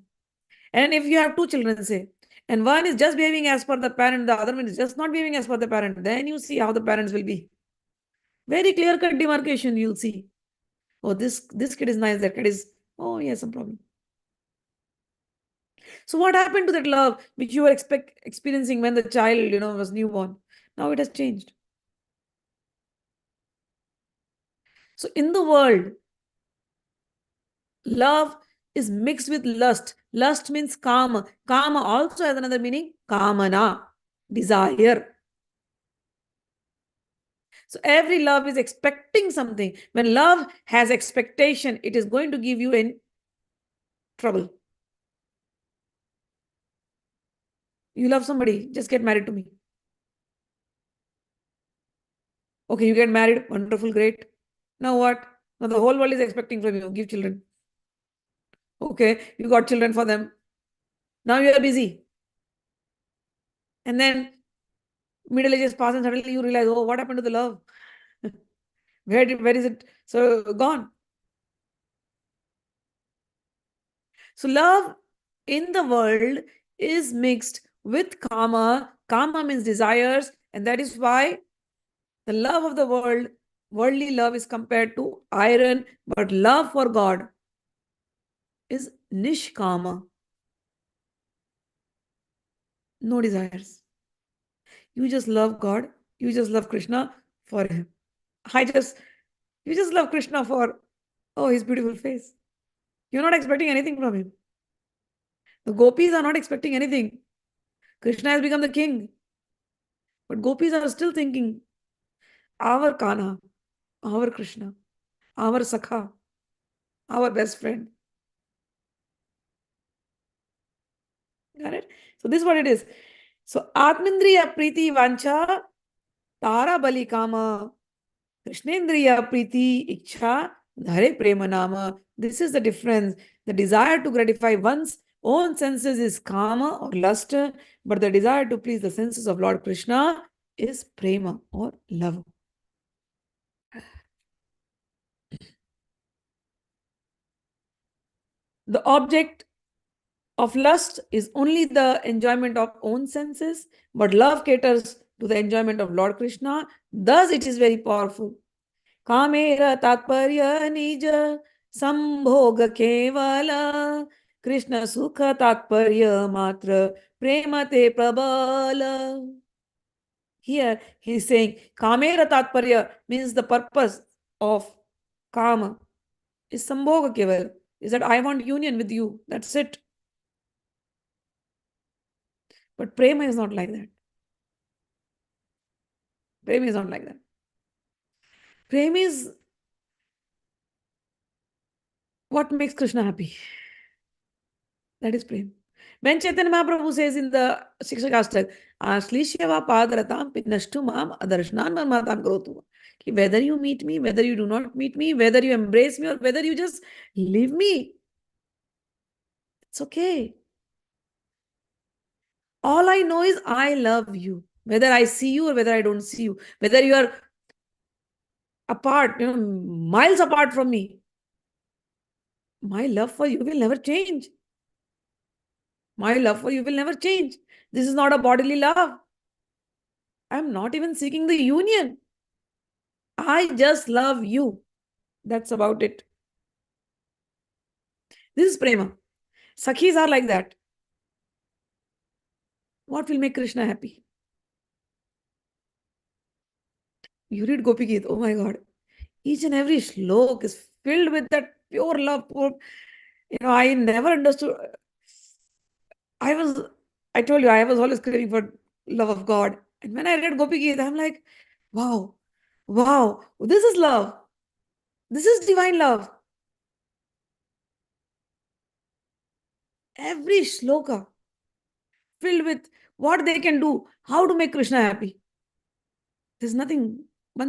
And if you have two children, say, and one is just behaving as per the parent, the other one is just not behaving as per the parent, then you see how the parents will be. Very clear-cut demarcation you'll see. Oh, this kid is nice, that kid is, oh, he has some problem. So what happened to that love which you were experiencing when the child, was newborn? Now it has changed. So in the world, love is mixed with lust. Lust means kama. Kama also has another meaning, kamana, desire. So every love is expecting something. When love has expectation, it is going to give you in trouble. You love somebody, just get married to me. Okay, you get married, wonderful, great. Now what? Now the whole world is expecting from you, give children. Okay, you got children for them. Now you are busy. And then middle ages pass and suddenly you realize, oh, what happened to the love? Where is it? So gone. So love in the world is mixed with kama. Kama means desires, and that is why the love of the world, worldly love, is compared to iron, but love for God is nishkama. No desires. You just love God. You just love Krishna for him. You just love Krishna for, oh, his beautiful face. You're not expecting anything from him. The gopis are not expecting anything. Krishna has become the king. But gopis are still thinking, our Kanha, our Krishna, our Sakha, our best friend. Got it? So this is what it is. So Atmindriya Priti Vancha Tara Bali Kama Krishnendriya Priti Iksha Dhare Prema Nama. This is the difference. The desire to gratify one's own senses is kama or lust, but the desire to please the senses of Lord Krishna is prema or love. The object of lust is only the enjoyment of own senses, but love caters to the enjoyment of Lord Krishna. Thus, it is very powerful. Kamera tatparya nija sambhoga kevala Krishna sukha tatparya matra premate prabala. Here he is saying Kamera tatparya means the purpose of Kama is sambhoga keval, is that I want union with you. That's it. But prema is not like that. Prema is not like that. Prema is what makes Krishna happy. That is prema. When Chaitanya Mahaprabhu says in the Shikshashtakam, Ashlishyava padaratam pinashtu mam adarshnan marmatam karotu. Whether you meet me, whether you do not meet me, whether you embrace me or whether you just leave me, it's okay. All I know is I love you. Whether I see you or whether I don't see you, whether you are apart, miles apart from me, my love for you will never change. My love for you will never change. This is not a bodily love. I'm not even seeking the union. I just love you. That's about it. This is prema. Sakhis are like that. What will make Krishna happy? You read Gopi Geet, oh my God. Each and every shlok is filled with that pure love. I never understood. I told you, I was always craving for love of God. And when I read Gopi Geet, I'm like, wow, this is love. This is divine love. Every shloka filled with what they can do, how to make Krishna happy. There's one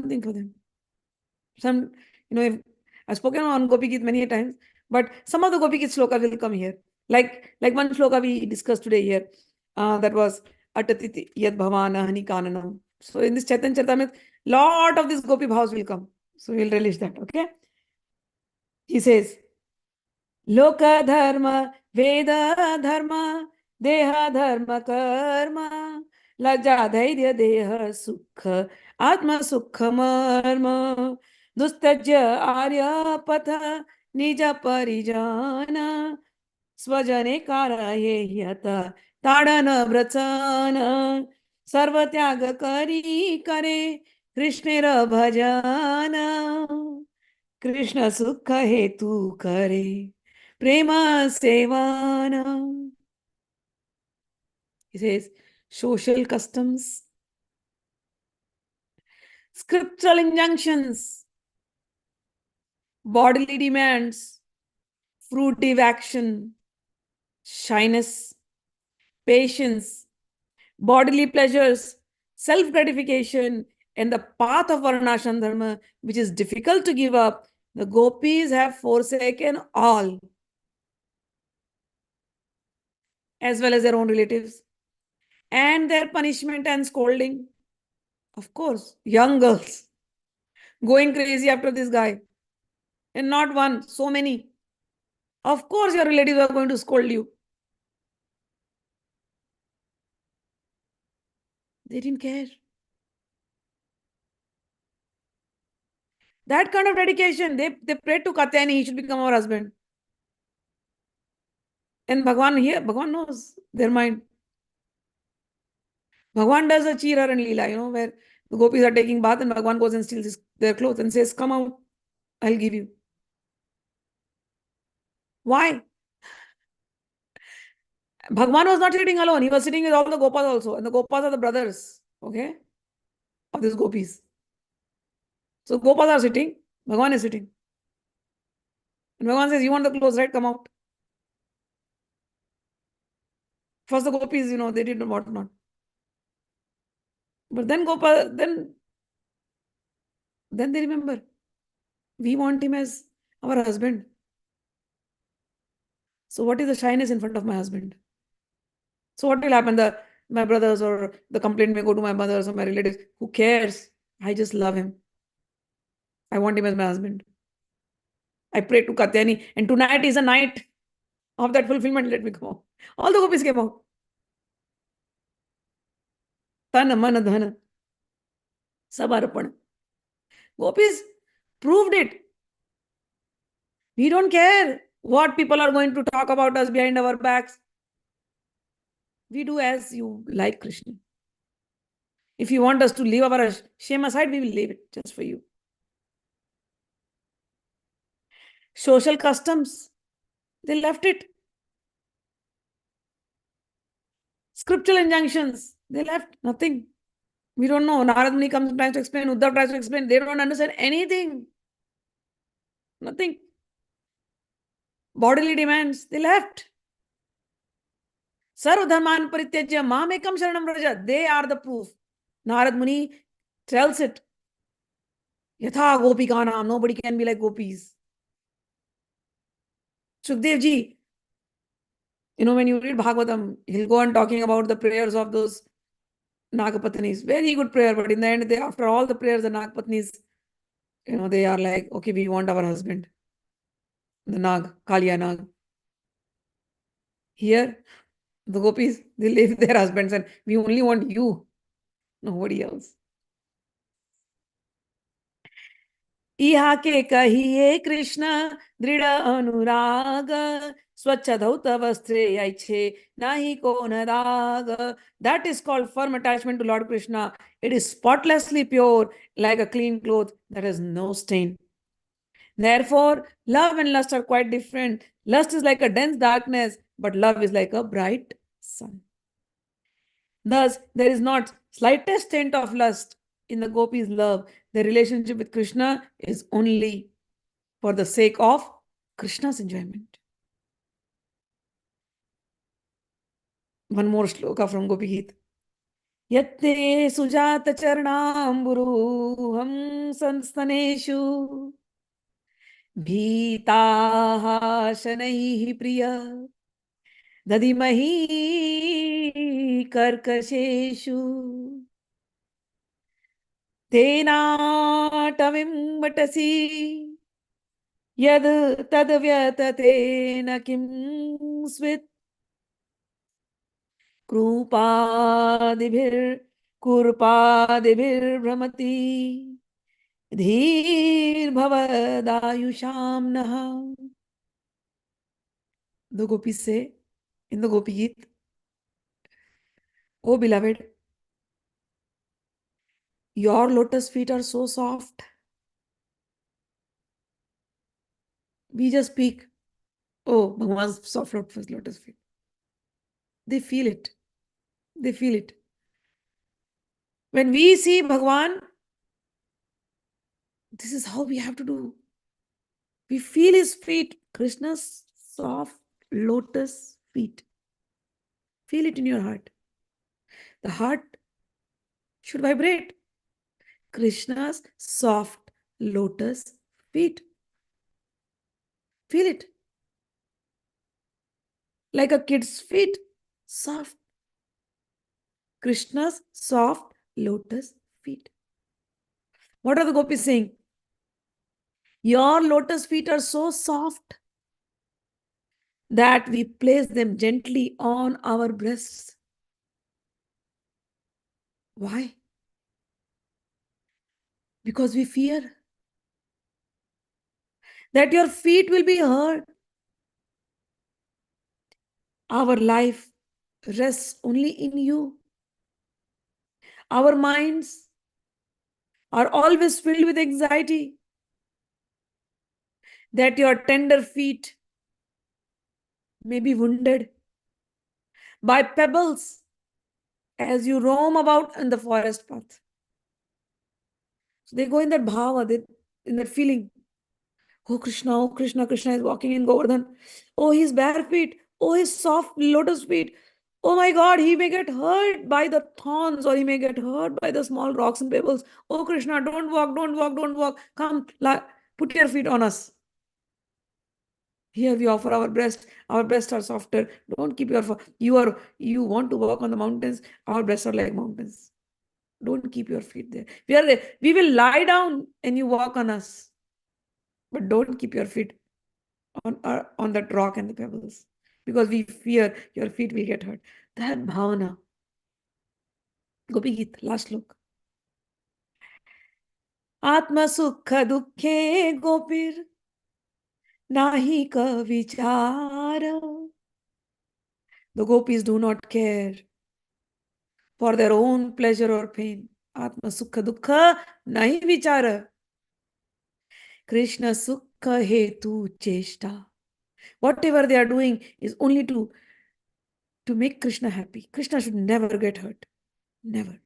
thing for them. If I've spoken on Gopi Geet many times, but some of the Gopi Geet sloka will come here. Like one sloka we discussed today here, that was Atatiti Yad Bhavana Hani Kananam. So in this Chaitanya Charitamrita, lot of these Gopi bhavs will come. So we'll relish that, okay? He says, Loka Dharma, Veda Dharma, Deha Dharma Karma, Laja Dhairya Deha Sukha, Atma Sukha Marma, Dustajya Arya Patha, Nija Parijana, Swajane Karaye Yata, Tadana Vrachana, Sarvatyaga Kari Kare, Krishnera Bhajana, Krishna Sukha Hetu Kare. Prema Sevana. He says, social customs, scriptural injunctions, bodily demands, fruitive action, shyness, patience, bodily pleasures, self-gratification, and the path of Varnashram Dharma, which is difficult to give up, the gopis have forsaken all, as well as their own relatives, and their punishment and scolding. Of course, young girls going crazy after this guy. And not one, so many. Of course, your relatives are going to scold you. They didn't care. That kind of dedication, they prayed to Katyayani, he should become our husband. And Bhagwan knows their mind. Bhagwan does a cheer and lila, where the gopis are taking bath and Bhagwan goes and steals their clothes and says, come out, I'll give you. Why? Bhagwan was not sitting alone. He was sitting with all the Gopas also. And the Gopas are the brothers, okay, of these gopis. So Gopas are sitting. Bhagwan is sitting. And Bhagwan says, you want the clothes, right? Come out. First the gopis, they did what not. But then Gopal, then they remember. We want him as our husband. So what is the shyness in front of my husband? So what will happen? My brothers or the complaint may go to my mothers or my relatives. Who cares? I just love him. I want him as my husband. I pray to Katyani, and tonight is a night of that fulfillment. Let me come out. All the gopis came out. Tan, man, dhan, sab arpan. Gopis proved it. We don't care what people are going to talk about us behind our backs. We do as you like, Krishna. If you want us to leave our shame aside, we will leave it just for you. Social customs, they left it. Scriptural injunctions, they left nothing. We don't know. Narad Muni comes and tries to explain, Uddhav tries to explain. They don't understand anything. Nothing. Bodily demands, they left. Sarva dharman parityajya mamekam sharanam vraja. They are the proof. Narad Muni tells it. Yatha gopikanam, nobody can be like gopis. Shukdev ji, when you read Bhagavatam, he'll go on talking about the prayers of those Nagapatnis. Very good prayer, but in the end, after all the prayers, the Nagapatnis, they are like, okay, we want our husband. The Nag, Kaliya Nag. Here, the gopis, they leave their husbands and we only want you, nobody else. इहा के कहिए कृष्ण दृढ़ अनुराग स्वच्छ धौत वस्त्रे ऐच्छे nahi ko narag. That is called firm attachment to Lord Krishna. It is spotlessly pure, like a clean cloth that has no stain. Therefore, love and lust are quite different. Lust is like a dense darkness, but love is like a bright sun. Thus, there is not slightest hint of lust in the gopis' love. Their relationship with Krishna is only for the sake of Krishna's enjoyment. One more shloka from Gopi Geet. Yatte sujata charnamburuham sanstaneshu भीताः शनैः प्रिया दधिमहि कर्कशेषु तेनाटविं वटसि यद् तद्व्यततेन किं स्वित् कृपादिभिर्भ्रमति धीर्भवदायुषां नः. The gopis say in the Gopi Geet, "Oh beloved, your lotus feet are so soft. We just speak, oh, Bhagwan's soft lotus feet. They feel it. They feel it. When we see Bhagwan, this is how we have to do. We feel his feet, Krishna's soft lotus feet. Feel it in your heart. The heart should vibrate. Krishna's soft lotus feet. Feel it. Like a kid's feet, soft. Krishna's soft lotus feet. What are the gopis saying? Your lotus feet are so soft that we place them gently on our breasts. Why? Because we fear that your feet will be hurt. Our life rests only in you. Our minds are always filled with anxiety that your tender feet may be wounded. by pebbles as you roam about in the forest path. So they go in that bhava, in that feeling. Oh Krishna, Krishna is walking in Govardhan. Oh, his bare feet. Oh, his soft lotus feet. Oh my God, he may get hurt by the thorns or he may get hurt by the small rocks and pebbles. Oh, Krishna, don't walk, don't walk, don't walk. Come, put your feet on us. Here we offer our breast. Our breasts are softer. Don't keep you want to walk on the mountains. Our breasts are like mountains. Don't keep your feet there. We will lie down and you walk on us. But don't keep your feet on that rock and the pebbles. Because we fear your feet will get hurt. That bhavana. Gopi Geet, last look. Atma sukha dukhe gopir nahi ka vichara. The gopis do not care for their own pleasure or pain. Atma sukha dukha nahi vichara. Krishna sukha hetu cheshta. Whatever they are doing is only to make Krishna happy. Krishna should never get hurt. Never.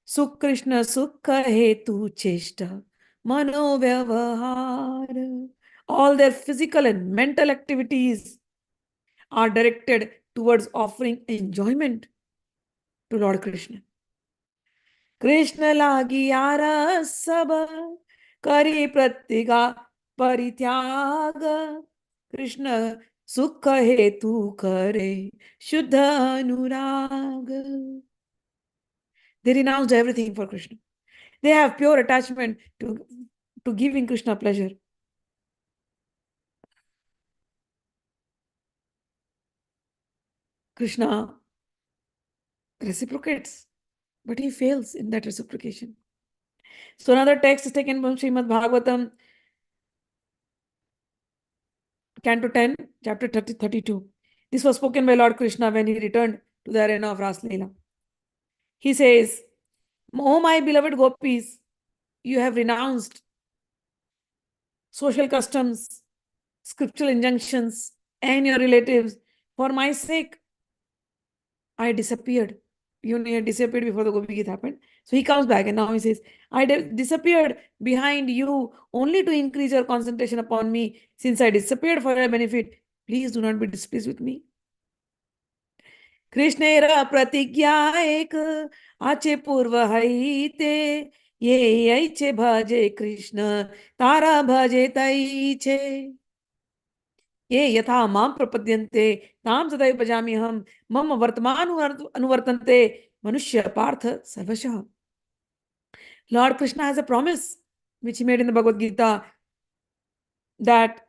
Sukrishna sukha hetu cheshta. Mano vyavahar. All their physical and mental activities are directed towards offering enjoyment to Lord Krishna. Krishna lagi yara sab kari pratiga parityaga. Krishna sukha hetu kare shuddha anurag. They renounced everything for Krishna. They have pure attachment to giving Krishna pleasure. Krishna reciprocates, but he fails in that reciprocation. So another text is taken from Srimad Bhagavatam, Canto 10, chapter 32. This was spoken by Lord Krishna when he returned to the arena of Ras-lila. He says, "Oh my beloved gopis, you have renounced social customs, scriptural injunctions, and your relatives. For my sake, I disappeared." He had disappeared before the Gopi Gita happened. So he comes back and now he says, I disappeared behind you only to increase your concentration upon me. Since I disappeared for your benefit, please do not be displeased with me. Krishnera pratigya ek ache purva haite ye aiche bhaje Krishna tara bhaje taiche. ये यथा माम प्रपद्यन्ते ताम सदैव भजामि हम मम वर्तमान अनुवर्तन्ते मनुष्य पार्थ सर्वशः. Lord Krishna has a promise which he made in the Bhagavad Gita that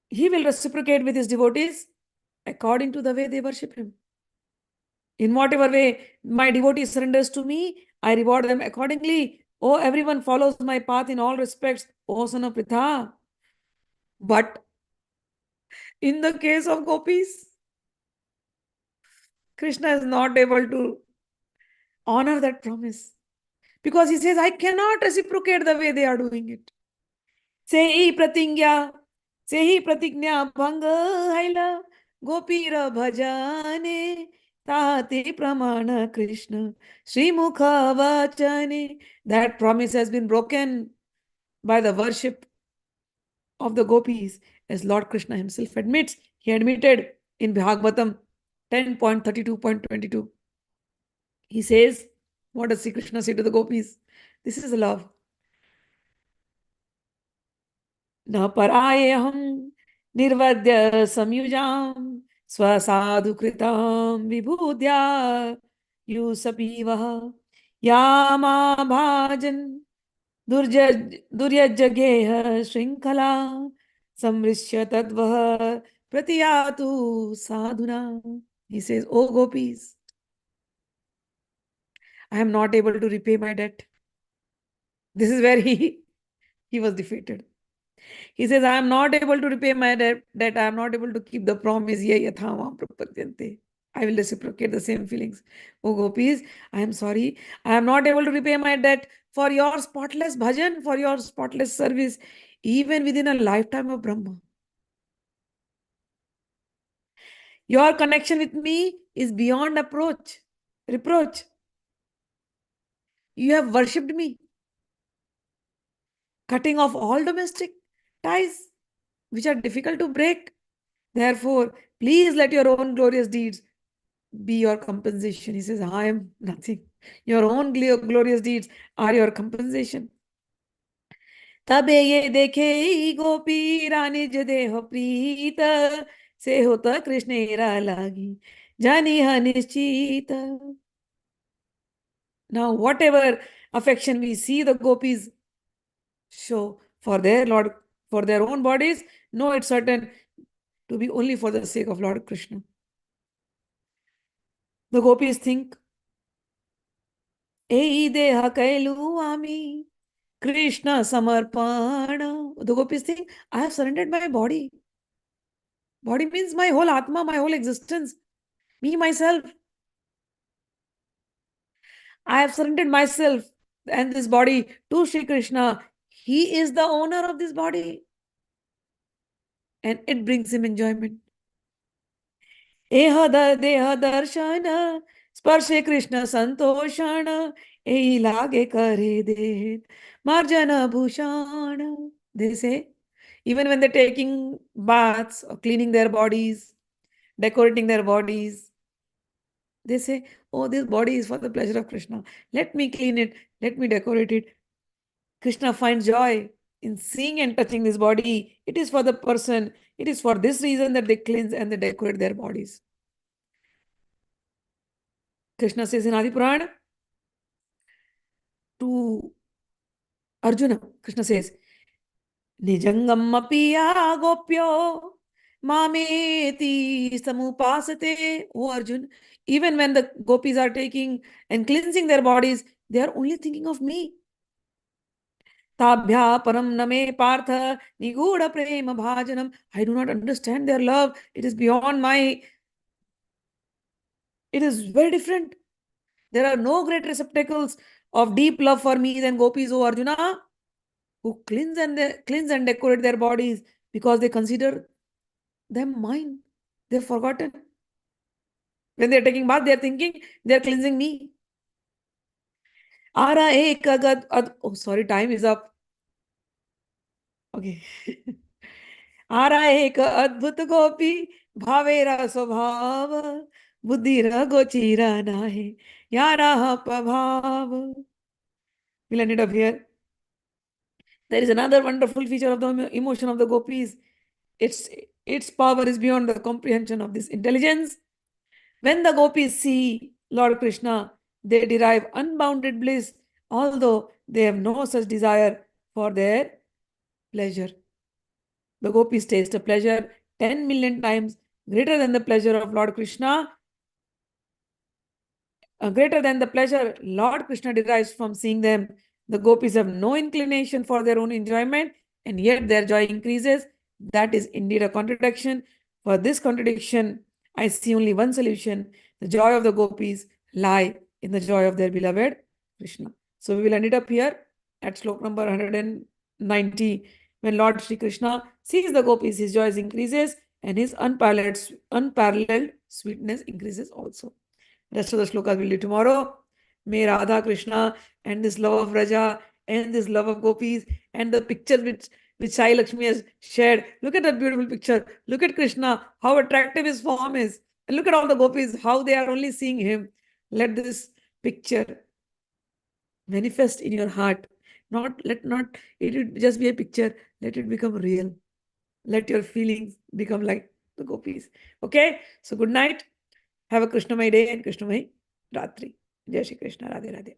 he will reciprocate with his devotees according to the way they worship him. In whatever way my devotee surrenders to me, I reward them accordingly. Oh, everyone follows my path in all respects. Oh, son of Pritha. But in the case of gopis, Krishna is not able to honor that promise because he says, I cannot reciprocate the way they are doing it. Sehi pratigya bhanga haila gopira bhajane tati pramana Krishna Sri Mukha vachane. That promise has been broken by the worship of the gopis, as Lord Krishna himself admits. He admitted in Bhagavatam 10.32.22. He says, what does Sri Krishna say to the gopis? This is love. Na parayaham nirvadya samyujam swasadhu kritam vibhudya yusapivaha yama bhajan duryajageh shrinkala samrishya tadvah pratiyatu sadhuna. He says, oh gopis, I am not able to repay my debt. This is where he was defeated. He says, I am not able to repay my debt. I am not able to keep the promise. I will reciprocate the same feelings. Oh gopis, I am sorry. I am not able to repay my debt for your spotless bhajan, for your spotless service, even within a lifetime of Brahma. Your connection with me is beyond reproach. You have worshipped me, cutting off all domestic ties, which are difficult to break. Therefore, please let your own glorious deeds be your compensation. He says, I am nothing. Your own glorious deeds are your compensation. तबे ये देखे गोपी रानी देह प्रीत से होता कृष्णेरा लागी जानी निश्चित. Now, whatever affection we see the gopis show for their Lord, for their own bodies, know it's certain to be only for the sake of Lord Krishna. The gopis think, Ei deha kailu ami Krishna samarpana. The gopis think, I have surrendered my body. Body means my whole Atma, my whole existence, me, myself. I have surrendered myself and this body to Sri Krishna. He is the owner of this body and it brings him enjoyment. देह दर्शन स्पर्शे कृष्ण संतोषण एही लागे करे दे marjana bhushan. They say, even when they're taking baths or cleaning their bodies, decorating their bodies, they say, oh, this body is for the pleasure of Krishna. Let me clean it. Let me decorate it. Krishna finds joy in seeing and touching this body. It is for the person. It is for this reason that they cleanse and they decorate their bodies. Krishna says in Adi Purana to Arjuna, Krishna says, Nijangam apiya gopyo mameti samupasate. Oh Arjun, even when the gopis are taking and cleansing their bodies, they are only thinking of me. Tabhya param name partha niguda prema bhajanam. I do not understand their love. It is beyond my... It is very different. There are no great receptacles of deep love for me than gopis, O Arjuna, who cleanse and decorate their bodies because they consider them mine. They've forgotten. When they're taking bath, they're thinking they're cleansing me. Ara ek agad... Oh, sorry, time is up. Okay. Ara ek adbhut gopi bhavera swabhava buddhira gochira nahe yara pabhav. We'll end it up here. There is another wonderful feature of the emotion of the gopis. Its power is beyond the comprehension of this intelligence. When the gopis see Lord Krishna, they derive unbounded bliss, although they have no such desire for their pleasure. The gopis taste a pleasure 10 million times greater than the pleasure of Lord Krishna, greater than the pleasure Lord Krishna derives from seeing them. The gopis have no inclination for their own enjoyment, and yet their joy increases. That is indeed a contradiction. For this contradiction, I see only one solution. The joy of the gopis lie in the joy of their beloved Krishna. So we will end it up here at slok number 190. When Lord Shri Krishna sees the gopis, his joy increases and his unparalleled sweetness increases also. Rest of the shlokas will do tomorrow. May Radha Krishna and this love of Raja and this love of gopis and the picture which Sai Lakshmi has shared. Look at that beautiful picture. Look at Krishna, how attractive his form is. And look at all the gopis, how they are only seeing him. Let this picture manifest in your heart. Let it just be a picture. Let it become real. Let your feelings become like the gopis. Okay? So good night. Have a Krishnamay day and Krishnamay Ratri. Jai Shri Krishna. Radhe Radhe.